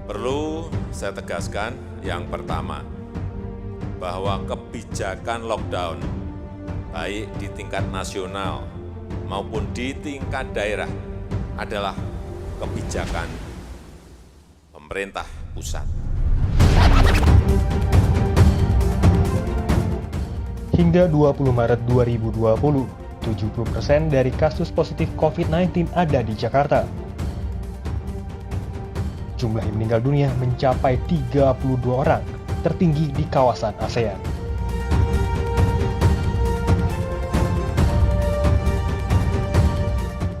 Perlu saya tegaskan yang pertama, bahwa kebijakan lockdown, baik di tingkat nasional maupun di tingkat daerah, adalah kebijakan pemerintah pusat. Hingga 20 Maret 2020, 70% dari kasus positif COVID-19 ada di Jakarta. Jumlah yang meninggal dunia mencapai 32 orang, tertinggi di kawasan ASEAN.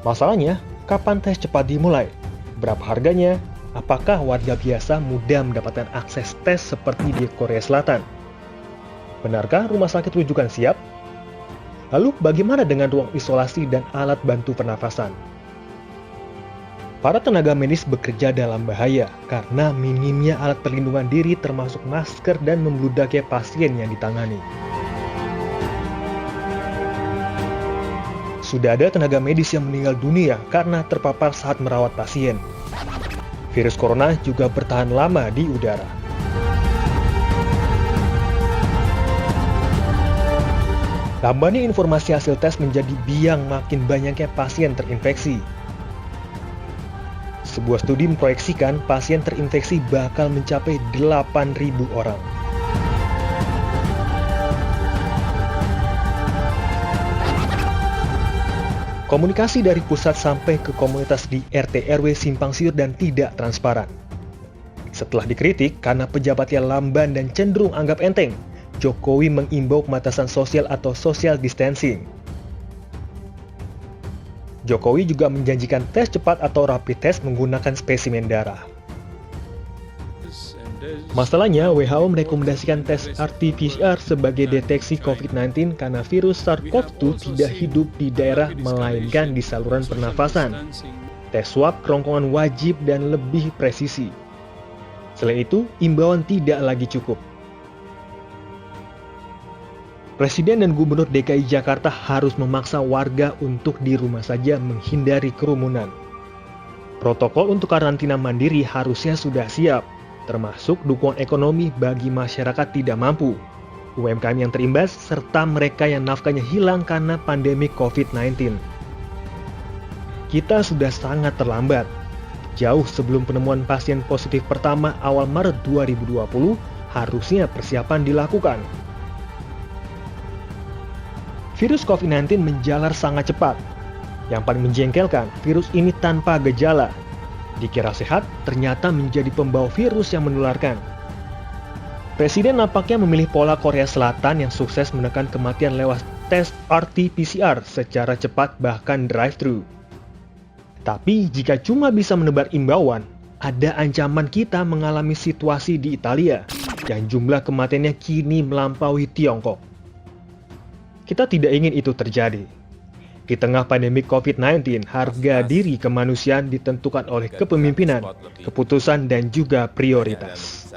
Masalahnya, kapan tes cepat dimulai? Berapa harganya? Apakah warga biasa mudah mendapatkan akses tes seperti di Korea Selatan? Benarkah rumah sakit rujukan siap? Lalu bagaimana dengan ruang isolasi dan alat bantu pernafasan? Para tenaga medis bekerja dalam bahaya karena minimnya alat perlindungan diri termasuk masker dan membludaknya pasien yang ditangani. Sudah ada tenaga medis yang meninggal dunia karena terpapar saat merawat pasien. Virus corona juga bertahan lama di udara. Lambannya informasi hasil tes menjadi biang makin banyaknya pasien terinfeksi. Sebuah studi memproyeksikan pasien terinfeksi bakal mencapai 8.000 orang. Komunikasi dari pusat sampai ke komunitas di RT RW simpang siur dan tidak transparan. Setelah dikritik karena pejabatnya lamban dan cenderung anggap enteng, Jokowi mengimbau pembatasan sosial atau social distancing. Jokowi juga menjanjikan tes cepat atau rapid test menggunakan spesimen darah. Masalahnya, WHO merekomendasikan tes RT-PCR sebagai deteksi COVID-19 karena virus SARS-CoV-2 tidak hidup di daerah melainkan di saluran pernafasan. Tes swab kerongkongan wajib dan lebih presisi. Selain itu, imbauan tidak lagi cukup. Presiden dan Gubernur DKI Jakarta harus memaksa warga untuk di rumah saja menghindari kerumunan. Protokol untuk karantina mandiri harusnya sudah siap, termasuk dukungan ekonomi bagi masyarakat tidak mampu, UMKM yang terimbas, serta mereka yang nafkahnya hilang karena pandemi COVID-19. Kita sudah sangat terlambat. Jauh sebelum penemuan pasien positif pertama awal Maret 2020, harusnya persiapan dilakukan. Virus COVID-19 menjalar sangat cepat. Yang paling menjengkelkan, virus ini tanpa gejala. Dikira sehat, ternyata menjadi pembawa virus yang menularkan. Presiden nampaknya memilih pola Korea Selatan yang sukses menekan kematian lewat tes RT-PCR secara cepat bahkan drive-thru. Tapi jika cuma bisa menebar imbauan, ada ancaman kita mengalami situasi di Italia yang jumlah kematiannya kini melampaui Tiongkok. Kita tidak ingin itu terjadi. Di tengah pandemi COVID-19, harga diri kemanusiaan ditentukan oleh kepemimpinan, keputusan, dan juga prioritas.